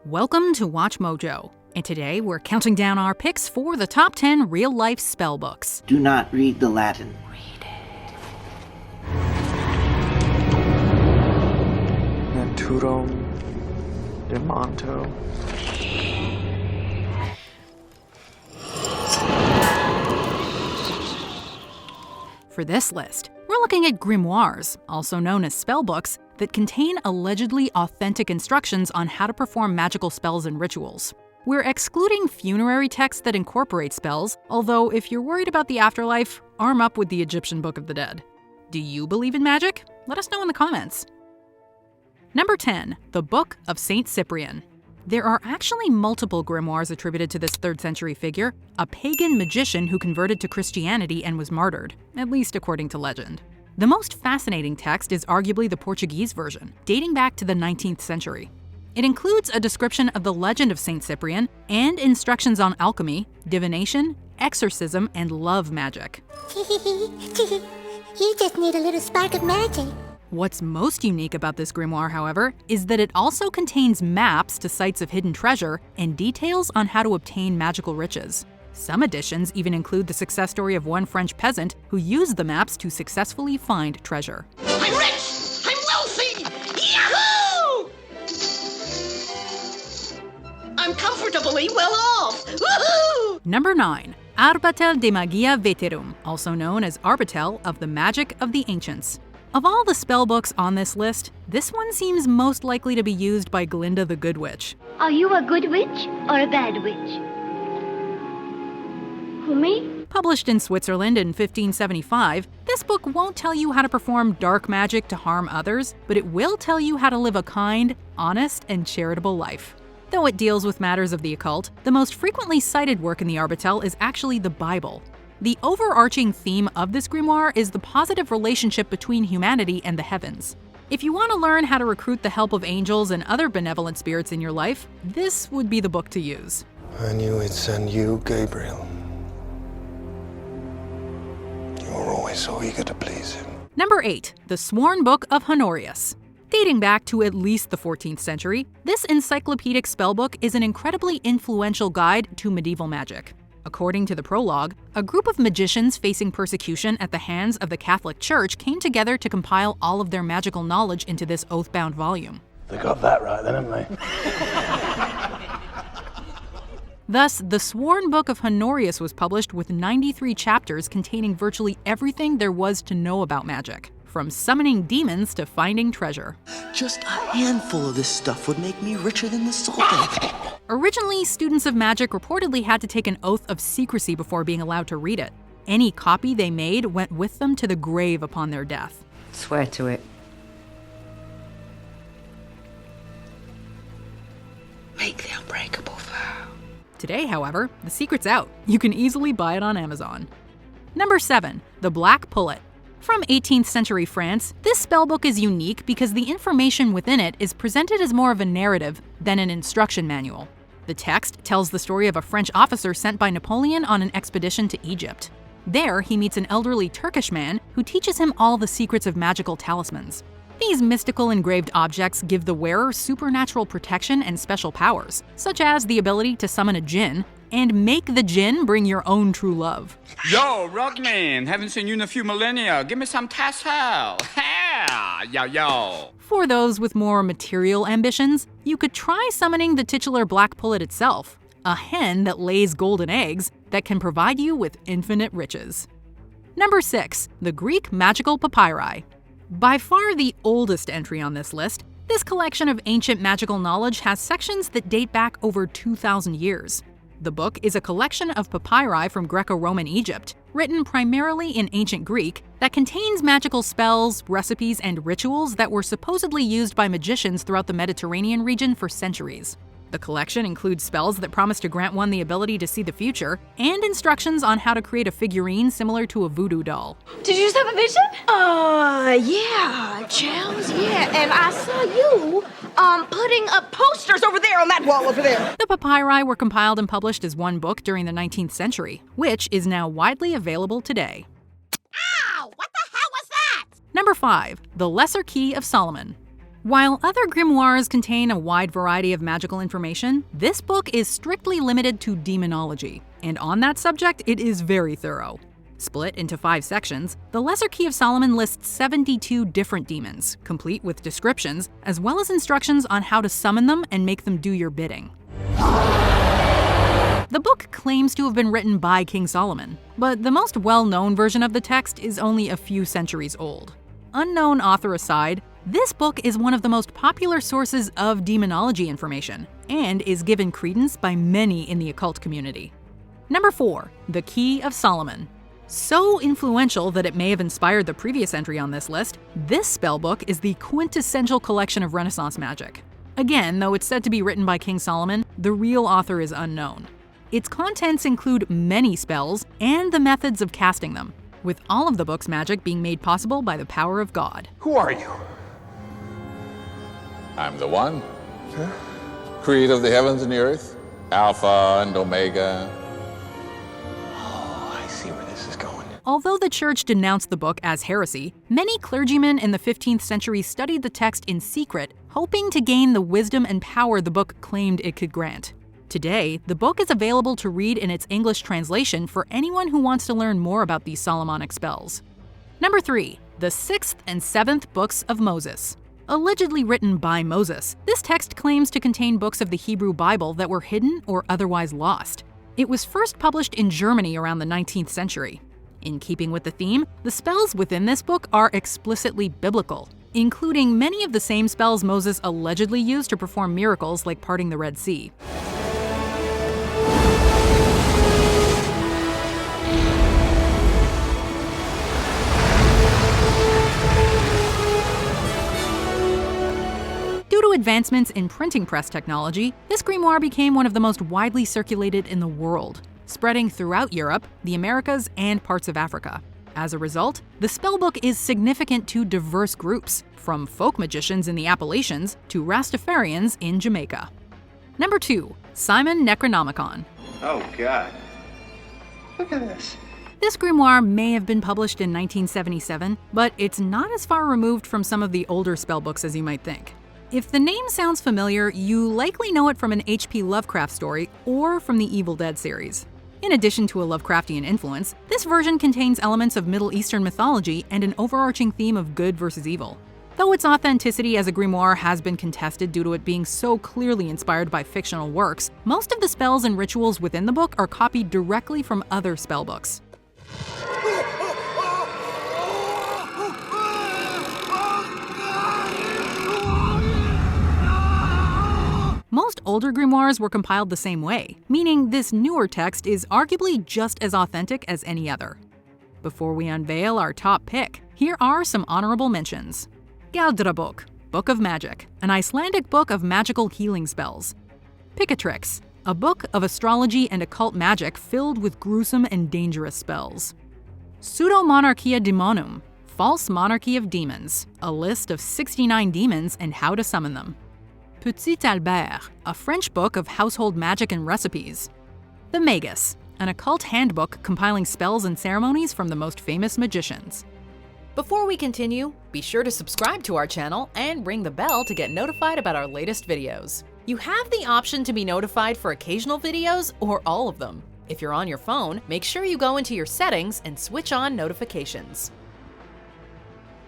Welcome to Watch Mojo, and today we're counting down our picks for the top 10 real-life spell books. Do not read the Latin. Read it. Naturum demonto. For this list, we're looking at grimoires, also known as spellbooks, that contain allegedly authentic instructions on how to perform magical spells and rituals. We're excluding funerary texts that incorporate spells, although if you're worried about the afterlife, arm up with the Egyptian Book of the Dead. Do you believe in magic? Let us know in the comments. Number 10, the Book of Saint Cyprian. There are actually multiple grimoires attributed to this 3rd century figure, a pagan magician who converted to Christianity and was martyred, at least according to legend. The most fascinating text is arguably the Portuguese version, dating back to the 19th century. It includes a description of the legend of Saint Cyprian and instructions on alchemy, divination, exorcism, and love magic. You just need a little spark of magic. What's most unique about this grimoire, however, is that it also contains maps to sites of hidden treasure and details on how to obtain magical riches. Some editions even include the success story of one French peasant who used the maps to successfully find treasure. I'm rich! I'm wealthy! Yahoo! I'm comfortably well off! Woohoo! Number 9. Arbatel de Magia Veterum, also known as Arbatel of the Magic of the Ancients. Of all the spellbooks on this list, this one seems most likely to be used by Glinda the Good Witch. Are you a good witch or a bad witch? Who, me? Published in Switzerland in 1575, this book won't tell you how to perform dark magic to harm others, but it will tell you how to live a kind, honest, and charitable life. Though it deals with matters of the occult, the most frequently cited work in the Arbatel is actually the Bible. The overarching theme of this grimoire is the positive relationship between humanity and the heavens. If you want to learn how to recruit the help of angels and other benevolent spirits in your life, this would be the book to use. I knew I'd send you, Gabriel. You were always so eager to please him. Number 8, the Sworn Book of Honorius. Dating back to at least the 14th century, this encyclopedic spellbook is an incredibly influential guide to medieval magic. According to the prologue, a group of magicians facing persecution at the hands of the Catholic Church came together to compile all of their magical knowledge into this oath-bound volume. They got that right then, haven't they? Thus, the Sworn Book of Honorius was published with 93 chapters containing virtually everything there was to know about magic, from summoning demons to finding treasure. Just a handful of this stuff would make me richer than the Sultan. Originally, students of magic reportedly had to take an oath of secrecy before being allowed to read it. Any copy they made went with them to the grave upon their death. Swear to it. Make the unbreakable vow. Today, however, the secret's out. You can easily buy it on Amazon. Number 7, the Black Pullet. From 18th century France, this spellbook is unique because the information within it is presented as more of a narrative than an instruction manual. The text tells the story of a French officer sent by Napoleon on an expedition to Egypt. There, he meets an elderly Turkish man who teaches him all the secrets of magical talismans. These mystical engraved objects give the wearer supernatural protection and special powers, such as the ability to summon a djinn and make the djinn bring your own true love. Yo, Rockman, haven't seen you in a few millennia. Give me some tassel. Ha! Yo. For those with more material ambitions, you could try summoning the titular Black Pullet itself, a hen that lays golden eggs that can provide you with infinite riches. Number 6, the Greek Magical Papyri. By far the oldest entry on this list, this collection of ancient magical knowledge has sections that date back over 2,000 years. The book is a collection of papyri from Greco-Roman Egypt, written primarily in ancient Greek, that contains magical spells, recipes, and rituals that were supposedly used by magicians throughout the Mediterranean region for centuries. The collection includes spells that promise to grant one the ability to see the future, and instructions on how to create a figurine similar to a voodoo doll. Did you just have a vision? Yeah, Charles, yeah. And I saw you, putting up posters over there on that wall over there. The papyri were compiled and published as one book during the 19th century, which is now widely available today. Ow! What the hell was that? Number 5, the Lesser Key of Solomon. While other grimoires contain a wide variety of magical information, this book is strictly limited to demonology, and on that subject, it is very thorough. Split into 5 sections, the Lesser Key of Solomon lists 72 different demons, complete with descriptions, as well as instructions on how to summon them and make them do your bidding. The book claims to have been written by King Solomon, but the most well-known version of the text is only a few centuries old. Unknown author aside, this book is one of the most popular sources of demonology information, and is given credence by many in the occult community. Number 4. The Key of Solomon. So influential that it may have inspired the previous entry on this list, this spellbook is the quintessential collection of Renaissance magic. Again, though it's said to be written by King Solomon, the real author is unknown. Its contents include many spells and the methods of casting them, with all of the book's magic being made possible by the power of God. Who are you? I'm the one. Creator of the heavens and the earth, Alpha and Omega. Oh, I see where this is going. Although the church denounced the book as heresy, many clergymen in the 15th century studied the text in secret, hoping to gain the wisdom and power the book claimed it could grant. Today, the book is available to read in its English translation for anyone who wants to learn more about these Solomonic spells. Number 3. The 6th and 7th Books of Moses. Allegedly written by Moses, this text claims to contain books of the Hebrew Bible that were hidden or otherwise lost. It was first published in Germany around the 19th century. In keeping with the theme, the spells within this book are explicitly biblical, including many of the same spells Moses allegedly used to perform miracles like parting the Red Sea. Due to advancements in printing press technology, this grimoire became one of the most widely circulated in the world, spreading throughout Europe, the Americas, and parts of Africa. As a result, the spellbook is significant to diverse groups, from folk magicians in the Appalachians to Rastafarians in Jamaica. Number 2. Simon Necronomicon. Oh, God. Look at this. This grimoire may have been published in 1977, but it's not as far removed from some of the older spellbooks as you might think. If the name sounds familiar, you likely know it from an H.P. Lovecraft story or from the Evil Dead series. In addition to a Lovecraftian influence, this version contains elements of Middle Eastern mythology and an overarching theme of good versus evil. Though its authenticity as a grimoire has been contested due to it being so clearly inspired by fictional works, most of the spells and rituals within the book are copied directly from other spellbooks. Most older grimoires were compiled the same way, meaning this newer text is arguably just as authentic as any other. Before we unveil our top pick, here are some honorable mentions. Galdrabok, Book of Magic, an Icelandic book of magical healing spells. Picatrix, a book of astrology and occult magic filled with gruesome and dangerous spells. Pseudomonarchia Daemonum, False Monarchy of Demons, a list of 69 demons and how to summon them. Petit Albert, a French book of household magic and recipes. The Magus, an occult handbook compiling spells and ceremonies from the most famous magicians. Before we continue, be sure to subscribe to our channel and ring the bell to get notified about our latest videos. You have the option to be notified for occasional videos or all of them. If you're on your phone, make sure you go into your settings and switch on notifications.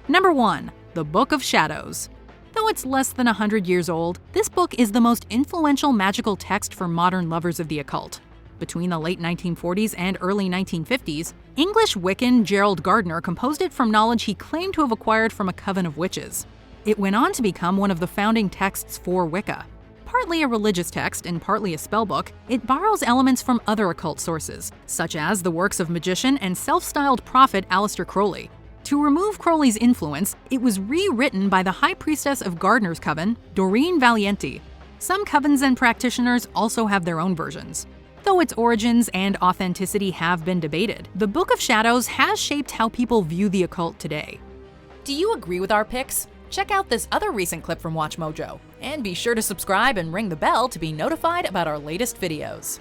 Number 1. The Book of Shadows. Though it's less than 100 years old, this book is the most influential magical text for modern lovers of the occult. Between the late 1940s and early 1950s, English Wiccan Gerald Gardner composed it from knowledge he claimed to have acquired from a coven of witches. It went on to become one of the founding texts for Wicca. Partly a religious text and partly a spellbook, it borrows elements from other occult sources, such as the works of magician and self-styled prophet Aleister Crowley. To remove Crowley's influence, it was rewritten by the High Priestess of Gardner's coven, Doreen Valiente. Some covens and practitioners also have their own versions. Though its origins and authenticity have been debated, the Book of Shadows has shaped how people view the occult today. Do you agree with our picks? Check out this other recent clip from WatchMojo, and be sure to subscribe and ring the bell to be notified about our latest videos.